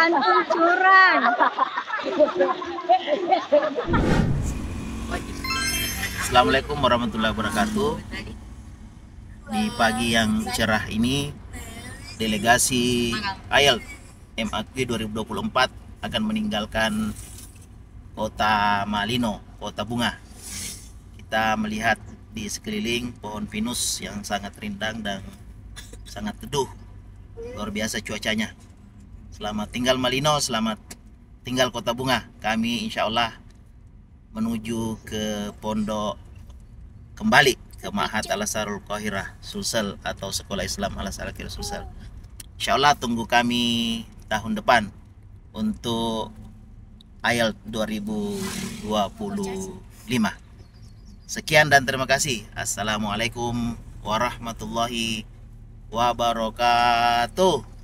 Antum curang. Assalamualaikum warahmatullahi wabarakatuh. Di pagi yang cerah ini, delegasi IELTS MAQ 2024 akan meninggalkan kota Malino, kota bunga. Kita melihat di sekeliling pohon pinus yang sangat rindang dan sangat teduh. Luar biasa cuacanya. Selamat tinggal Malino, selamat tinggal kota bunga. Kami insya Allah menuju ke pondok kembali ke Ma'had Al-Azharul Qahirah Sulsel atau Sekolah Islam Al-Azhar Sulsel. Insya Allah tunggu kami tahun depan untuk IELTS 2025. Sekian dan terima kasih. Assalamualaikum warahmatullahi wabarakatuh.